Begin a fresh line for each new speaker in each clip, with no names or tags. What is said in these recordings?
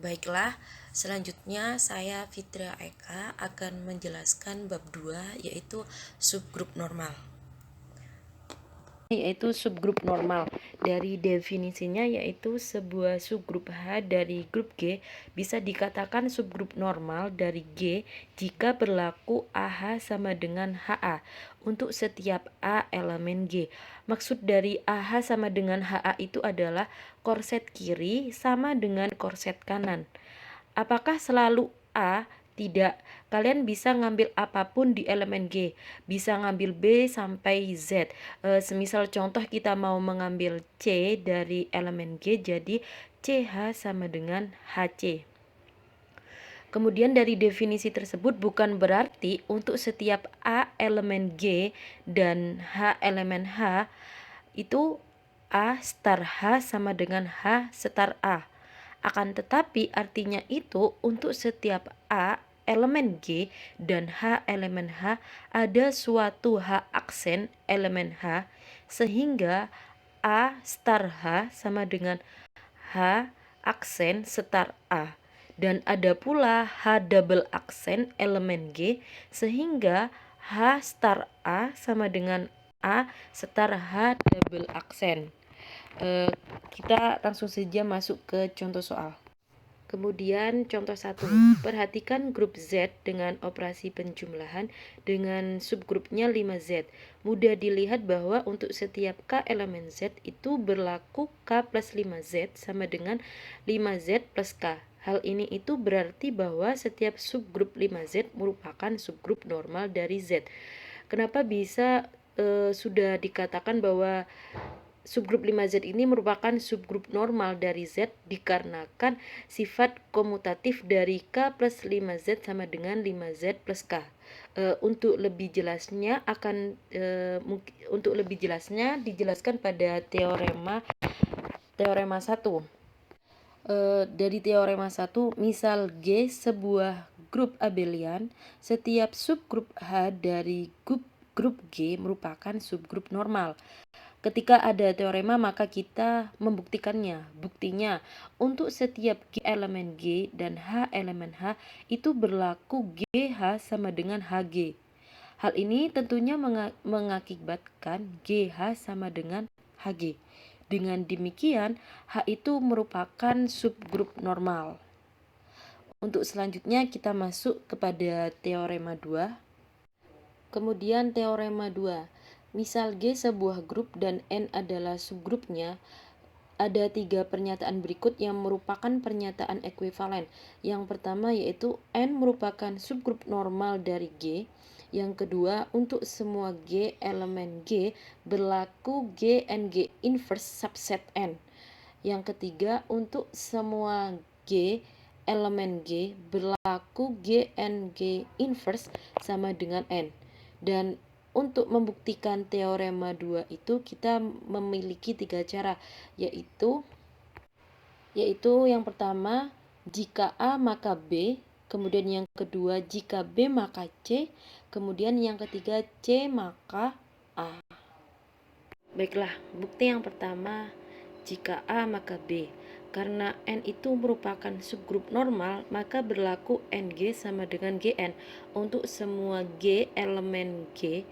Baiklah, selanjutnya saya Fitria Eka akan menjelaskan bab 2 yaitu subgrup normal. Yaitu subgrup normal. Dari definisinya yaitu sebuah subgrup H dari grup G bisa dikatakan subgrup normal dari G jika berlaku AH sama dengan HA untuk setiap A elemen G. Maksud dari AH sama dengan HA itu adalah korset kiri sama dengan korset kanan. Apakah selalu A? Tidak. Kalian bisa ngambil apapun di elemen G. Bisa ngambil B sampai Z. Semisal contoh kita mau mengambil C dari elemen G, jadi CH sama dengan HC. Kemudian dari definisi tersebut bukan berarti untuk setiap A elemen G dan H elemen H itu A star H sama dengan H star A. Akan tetapi artinya itu untuk setiap A elemen G dan H elemen H ada suatu H aksen elemen H sehingga A star H sama dengan H aksen star A, dan ada pula H double aksen elemen G sehingga H star A sama dengan A star H double aksen. Kita langsung saja masuk ke contoh soal. Kemudian contoh 1, perhatikan grup Z dengan operasi penjumlahan dengan subgrupnya 5Z. Mudah dilihat bahwa untuk setiap K elemen Z itu berlaku K plus 5Z sama dengan 5Z plus K. Hal ini itu berarti bahwa setiap subgrup 5Z merupakan subgrup normal dari Z. Kenapa bisa sudah dikatakan bahwa subgrup 5Z ini merupakan subgrup normal dari Z dikarenakan sifat komutatif dari K plus 5Z sama dengan 5Z plus K. Untuk lebih jelasnya dijelaskan pada teorema 1. Dari teorema 1, misal G sebuah grup abelian, setiap subgrup H dari grup G merupakan subgrup normal. Ketika ada teorema maka kita membuktikannya. Buktinya, untuk setiap G elemen G dan H elemen H itu berlaku GH sama dengan HG. Hal ini tentunya mengakibatkan GH sama dengan HG. Dengan demikian, H itu merupakan subgrup normal. Untuk selanjutnya kita masuk kepada teorema 2. Kemudian teorema 2. Misal G sebuah grup dan N adalah subgrupnya, ada 3 pernyataan berikut yang merupakan pernyataan ekuivalen. Yang pertama yaitu N merupakan subgrup normal dari G. Yang kedua, untuk semua G elemen G berlaku G and G inverse subset N. Yang ketiga, untuk semua G elemen G berlaku G and G inverse sama dengan N. Dan untuk membuktikan teorema 2 itu kita memiliki 3 cara, yaitu yang pertama jika A maka B, kemudian yang kedua jika B maka C, kemudian yang ketiga C maka A. Baiklah, bukti yang pertama jika A maka B. Karena N itu merupakan subgrup normal, maka berlaku NG sama dengan GN untuk semua G elemen G,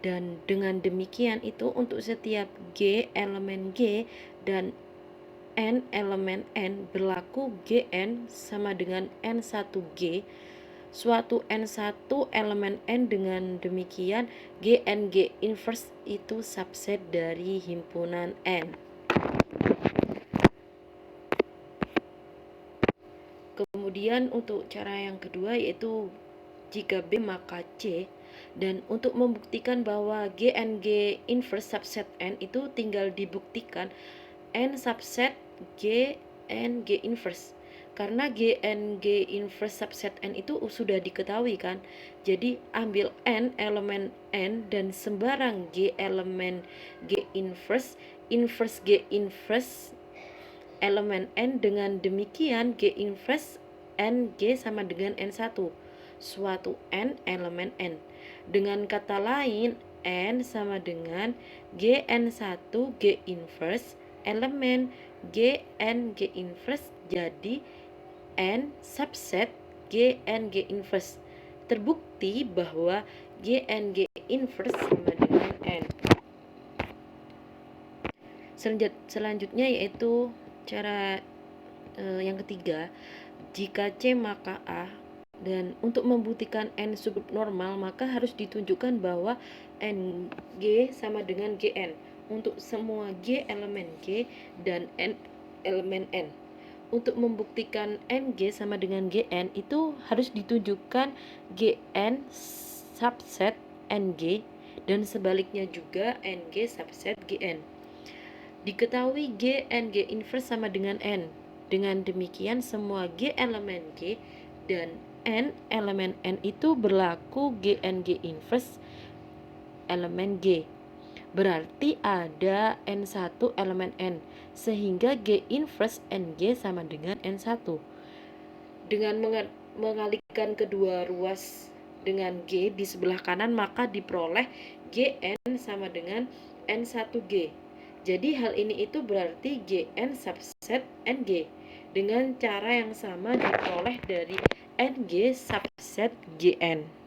dan dengan demikian itu untuk setiap G elemen G dan N elemen N berlaku GN sama dengan N1G suatu N1 elemen N. Dengan demikian GN G inverse itu subset dari himpunan N. Kemudian untuk cara yang kedua yaitu jika B maka C, dan untuk membuktikan bahwa G and G inverse subset N itu tinggal dibuktikan N subset G and G inverse. Karena G and G inverse subset N itu sudah diketahui kan. Jadi ambil N elemen N dan sembarang G elemen G inverse G inverse elemen N. Dengan demikian G inverse N G sama dengan N1 suatu N elemen N. Dengan kata lain N sama dengan GN1 G inverse elemen G N G inverse. Jadi N subset GNG inverse. Terbukti bahwa GNG inverse sama dengan N. Selanjutnya yaitu cara yang ketiga, jika C maka A, dan untuk membuktikan N subnormal maka harus ditunjukkan bahwa NG sama dengan GN untuk semua G elemen G dan N elemen N. Untuk membuktikan NG sama dengan GN itu harus ditunjukkan GN subset NG dan sebaliknya juga NG subset GN. Diketahui GNG inverse sama dengan N. Dengan demikian semua G elemen G dan N elemen N itu berlaku GNG inverse elemen G. Berarti ada N1 elemen N, sehingga G inverse NG sama dengan N1. Dengan mengalihkan kedua ruas dengan G di sebelah kanan, maka diperoleh GN sama dengan N1G. Jadi hal ini itu berarti GN subset NG. Dengan cara yang sama diperoleh dari NG subset GN.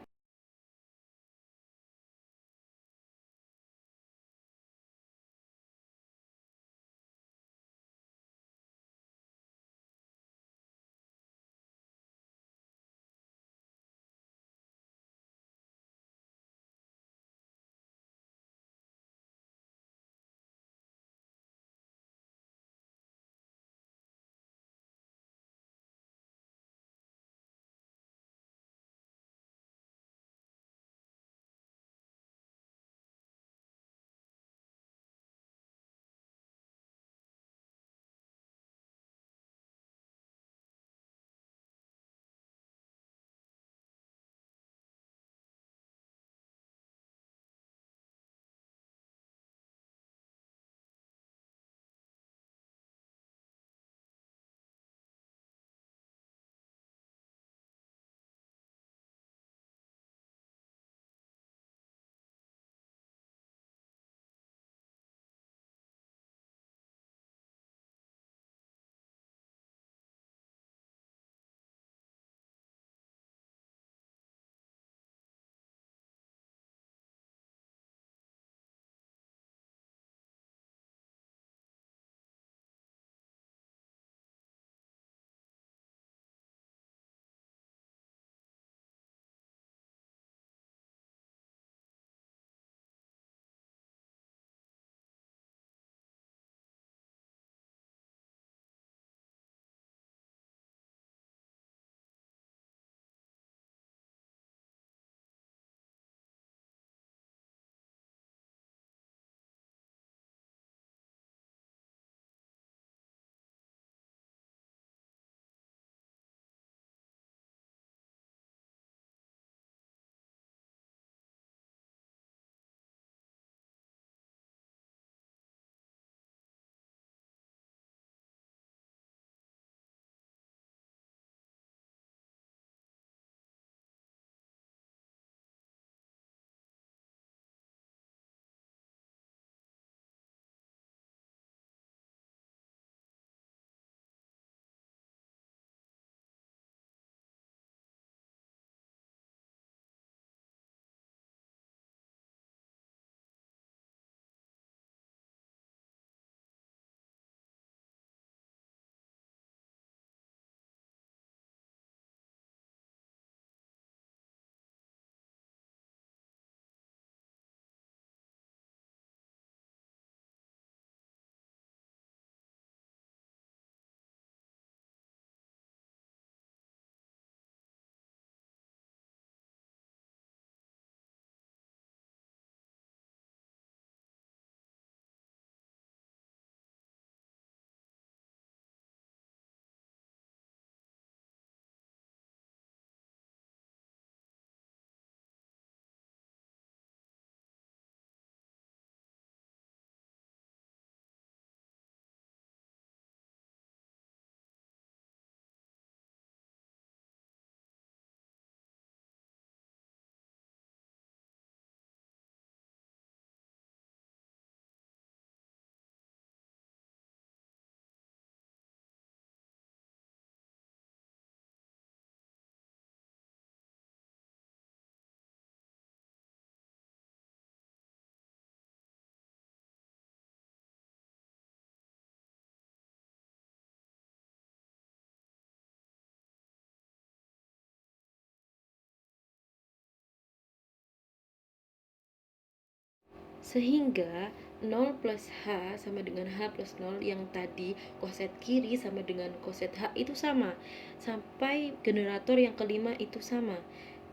Sehingga 0 plus H sama dengan H plus 0 yang tadi koset kiri sama dengan koset H itu sama. Sampai generator yang kelima itu sama.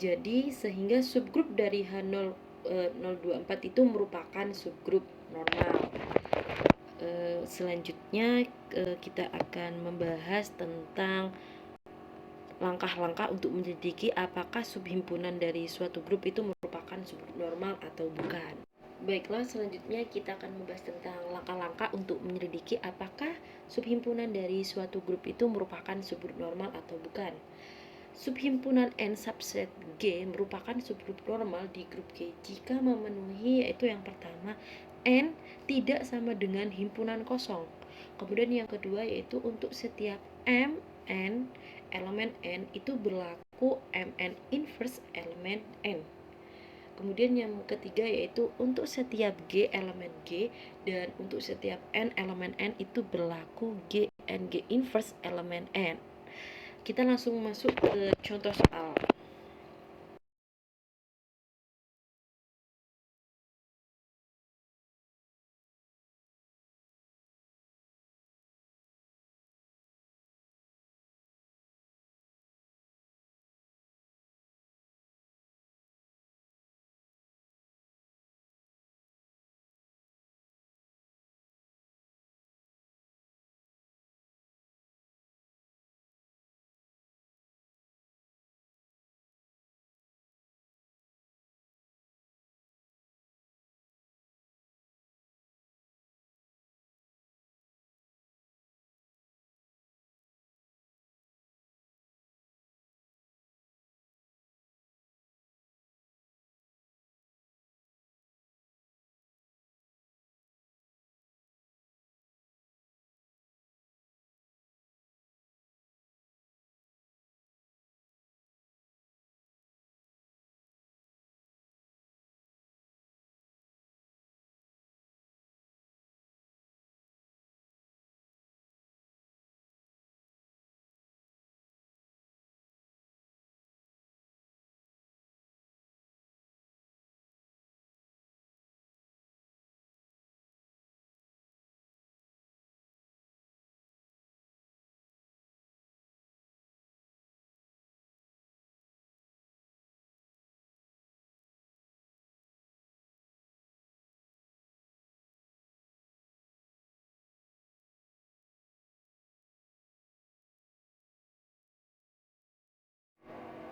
Jadi sehingga subgrup dari H0 024 itu merupakan subgrup normal. Selanjutnya kita akan membahas tentang langkah-langkah untuk menyelidiki apakah subhimpunan dari suatu grup itu merupakan subgrup normal atau bukan. Baiklah, selanjutnya kita akan membahas tentang langkah-langkah untuk menyelidiki apakah subhimpunan dari suatu grup itu merupakan subgrup normal atau bukan. Subhimpunan N subset G merupakan subgrup normal di grup G jika memenuhi, yaitu yang pertama, N tidak sama dengan himpunan kosong. Kemudian yang kedua yaitu untuk setiap Mn elemen N itu berlaku Mn inverse elemen N. Kemudian yang ketiga yaitu untuk setiap G elemen G dan untuk setiap N elemen N itu berlaku G and G inverse elemen N. Kita langsung masuk ke contoh soal.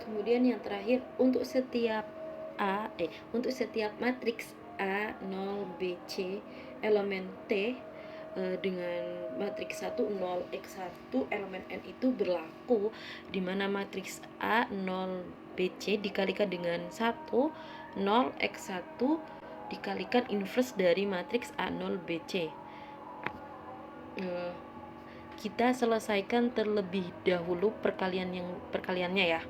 Kemudian yang terakhir untuk setiap matriks A0BC elemen T dengan matriks 1 0 X1 elemen N itu berlaku di mana matriks A0 BC dikalikan dengan 1 0 X1 dikalikan inverse dari matriks A0 BC. Kita selesaikan terlebih dahulu perkaliannya ya.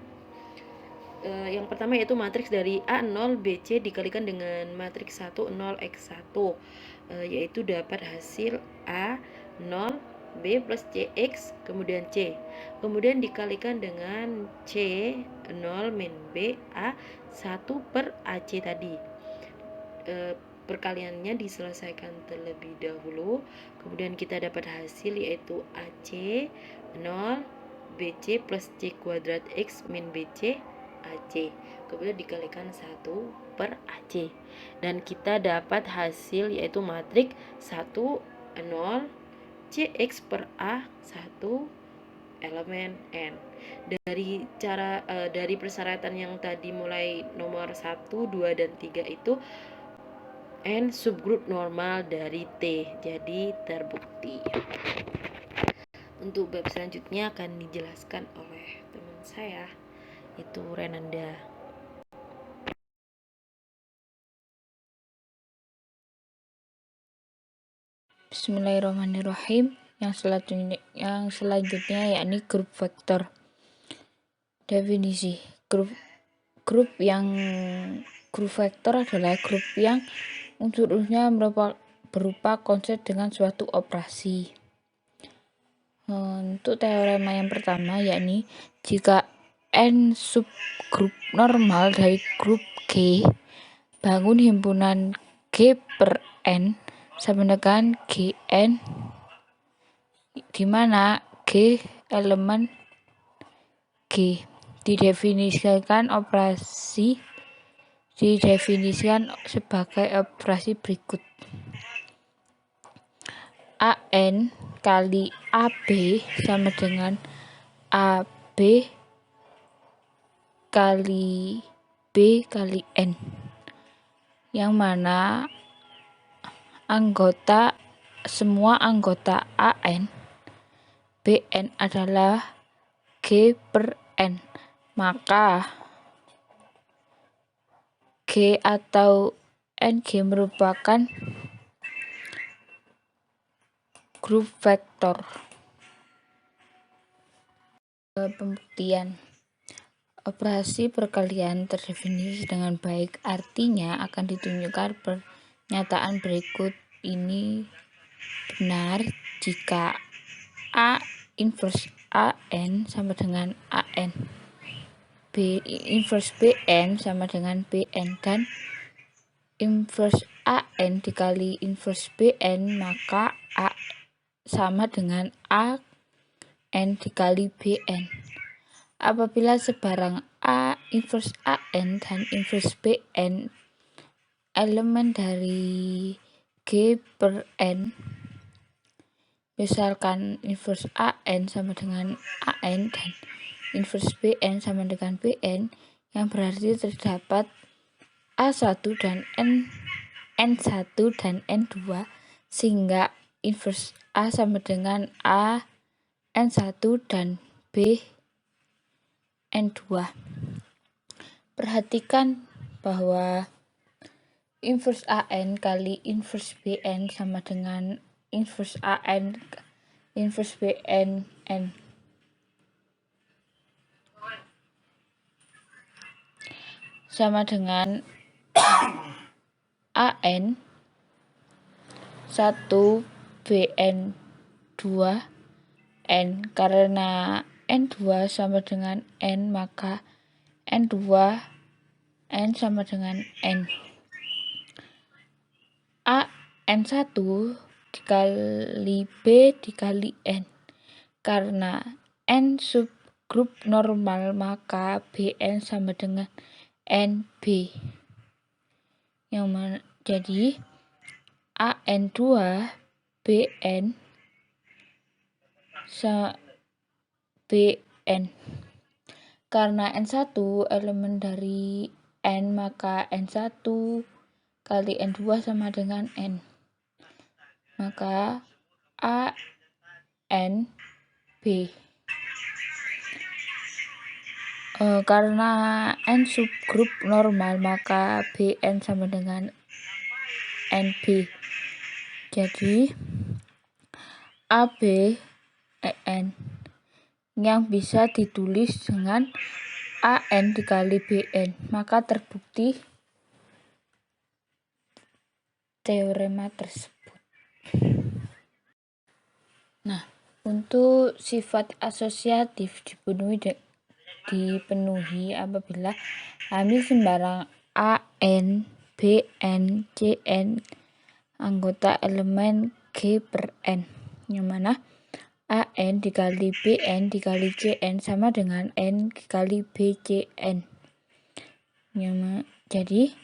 Yang pertama yaitu matriks dari A0 BC dikalikan dengan matriks 1 0 X1, yaitu dapat hasil A0 B plus CX kemudian C, kemudian dikalikan dengan C0 min B A1 per AC tadi. Perkaliannya diselesaikan terlebih dahulu, kemudian kita dapat hasil yaitu AC 0 BC plus C kuadrat X min BC AC, kemudian dikalikan 1 per AC, dan kita dapat hasil yaitu matriks 1 0 CX per A1 elemen N. Dari persyaratan yang tadi mulai nomor 1, 2, dan 3 itu N subgrup normal dari T, jadi terbukti. Untuk bab selanjutnya akan dijelaskan oleh teman saya, itu Renanda.
Bismillahirrahmanirrahim. Yang selanjutnya yakni grup vektor. Definisi grup vektor adalah grup yang unsur-unsurnya berupa konsep dengan suatu operasi. Untuk teorema yang pertama yakni jika N subgrup normal dari grup G, bangun himpunan G G per N sama dengan Gn, di mana G elemen G. Didefinisikan sebagai operasi berikut. AN kali AB sama dengan AB kali B kali N, yang mana semua anggota AN BN adalah G per N, maka G atau NG merupakan grup vektor. Pembuktian. Operasi perkalian terdefinisi dengan baik, artinya akan ditunjukkan pernyataan berikut ini benar jika A inverse AN sama dengan AN, B inverse BN sama dengan BN, dan inverse AN dikali inverse BN, maka A sama dengan AN dikali BN. Apabila sebarang A inverse AN dan inverse BN elemen dari G per N, misalkan inverse AN sama dengan AN dan inverse BN sama dengan BN, yang berarti terdapat A1 dan N1 dan N2, sehingga inverse A sama dengan A N1 dan B N2. Perhatikan bahwa inverse AN kali inverse BN sama dengan inverse AN inverse BN N. Sama dengan AN 1 BN 2 N, karena N2 sama dengan N, maka N2 N sama dengan N. A N1 dikali B dikali N, karena N subgrup normal, maka BN sama dengan NB, yang mana jadi AN2 BN BN, karena N1 elemen dari N, maka N1 kali N2 sama dengan N, maka ANB. Karena N subgrup normal, maka BN sama dengan NB. Jadi AB EN yang bisa ditulis dengan AN dikali BN, maka terbukti teorema tersebut. Nah, untuk sifat asosiatif dipenuhi apabila ambil sembarang AN, BN, CN anggota elemen G per N, yang mana AN dikali BN dikali CN sama dengan N dikali BCN. Jadi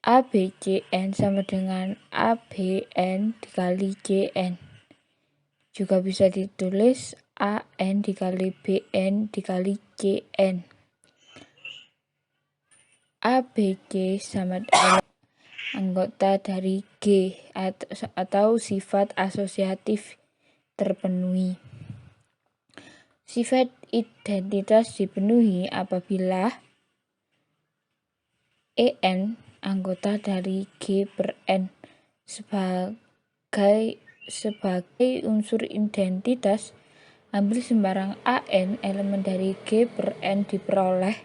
ABCN sama dengan ABN dikali CN. Juga bisa ditulis AN dikali BN dikali CN. ABC sama dengan anggota dari G atau sifat asosiatif terpenuhi. Sifat identitas dipenuhi apabila EN anggota dari G per N sebagai unsur identitas. Ambil sembarang AN elemen dari G per N diperoleh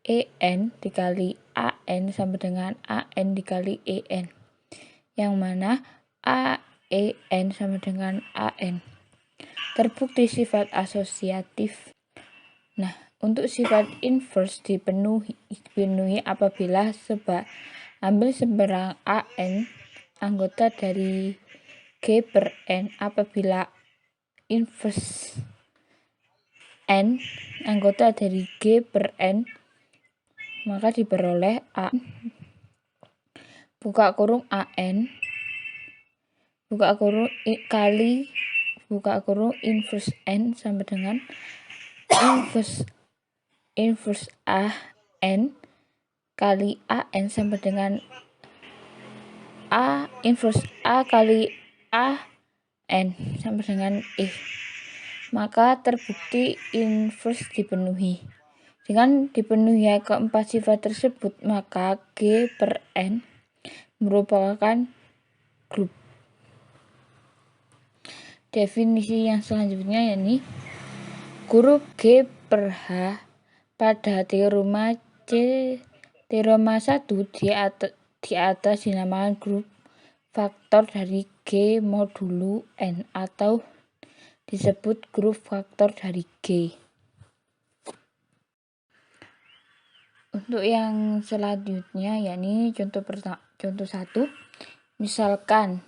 EN dikali AN sama dengan AN dikali EN, yang mana AEN sama dengan AN. Terbukti sifat asosiatif. Nah, untuk sifat inverse dipenuhi apabila Ambil seberang AN anggota dari G per N apabila inverse N anggota dari G per N, maka diperoleh A buka kurung AN buka kurung kali buka kurung inverse N sama dengan inverse AN kali AN sama dengan A inverse A kali AN sama dengan E. Maka terbukti inverse dipenuhi. Dengan dipenuhi keempat sifat tersebut, maka G per N merupakan grup. Definisi yang selanjutnya yakni grup G per H pada teorema 1 di atas dinamakan grup faktor dari G modulo N atau disebut grup faktor dari G. Untuk yang selanjutnya yakni contoh 1, misalkan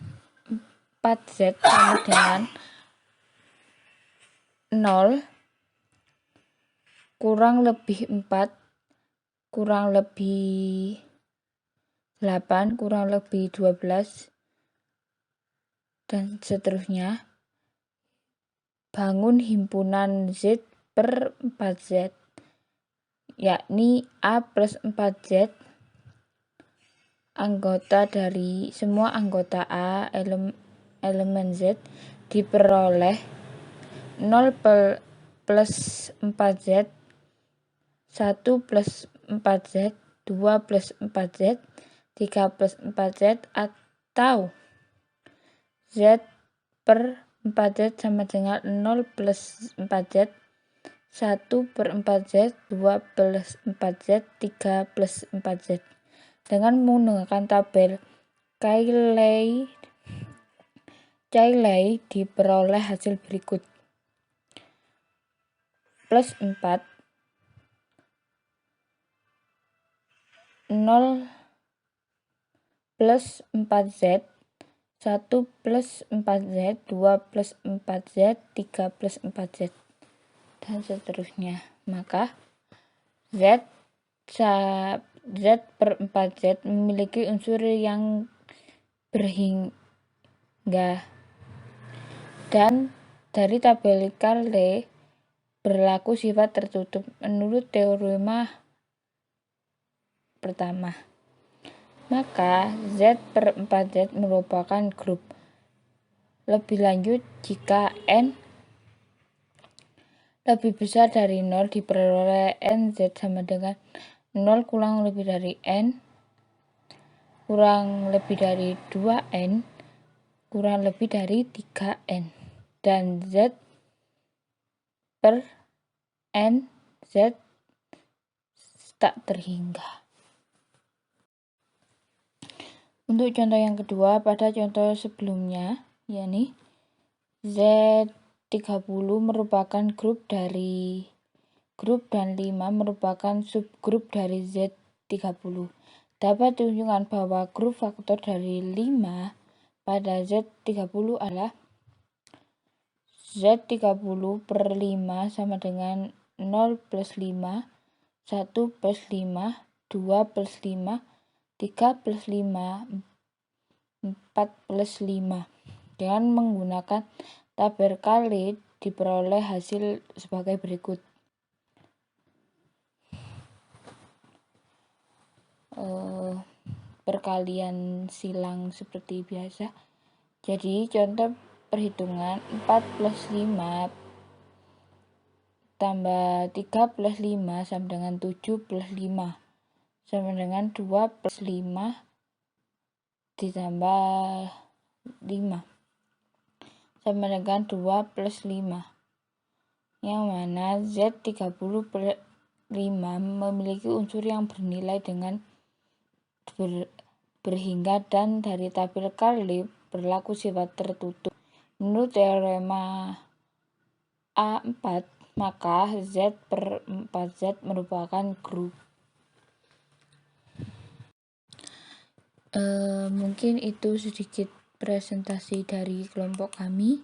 4Z sama dengan 0 kurang lebih 4 kurang lebih 8 kurang lebih 12 dan seterusnya. Bangun himpunan Z per 4Z yakni A plus 4Z anggota dari semua anggota A elemen Z diperoleh 0 plus 4Z 1 plus 4Z 2 plus 4Z 3 plus 4Z atau Z per 4Z sama dengan 0 plus 4Z 1 per 4Z 2 plus 4Z 3 plus 4Z. Dengan menggunakan tabel Cayley diperoleh hasil berikut. Plus 4 0 plus 4Z 1 plus 4Z 2 plus 4Z 3 plus 4Z dan seterusnya. Maka Z per 4Z memiliki unsur yang berhingga dan dari tabel Cayley berlaku sifat tertutup menurut teorema pertama. Maka Z per 4Z merupakan grup. Lebih lanjut, jika N lebih besar dari 0 diperoleh NZ sama dengan 0 kurang lebih dari N kurang lebih dari 2N kurang lebih dari 3N dan Z per N Z tak terhingga. Untuk contoh yang kedua, pada contoh sebelumnya, yakni Z30 merupakan grup dan 5 merupakan subgrup dari Z30. Dapat ditunjukkan bahwa grup faktor dari 5 pada Z30 adalah Z30 per 5 sama dengan 0 plus 5, 1 plus 5, 2 plus 5, 3 plus 5, 4 plus 5. Dengan menggunakan tabel Cayley diperoleh hasil sebagai berikut. Perkalian silang seperti biasa. Jadi contoh perhitungan 4 plus 5 tambah 3 plus 5 sama dengan 7 plus 5 sama dengan 2 plus 5 ditambah 5 sama dengan 2 plus 5, yang mana Z30 per 5 memiliki unsur yang bernilai dengan berhingga dan dari tabel Cayley berlaku sifat tertutup. Menurut teorema A4, maka Z per 4Z merupakan grup. Mungkin itu sedikit presentasi dari kelompok kami.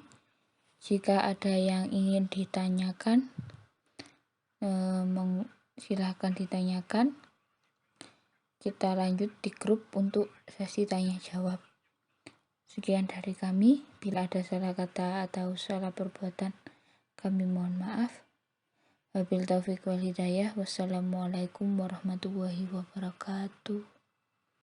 Jika ada yang ingin ditanyakan, silahkan ditanyakan. Kita lanjut di grup untuk sesi tanya jawab. Sekian dari kami. Bila ada salah kata atau salah perbuatan, kami mohon maaf. Wabil taufiq wal hidayah. Wassalamualaikum warahmatullahi wabarakatuh.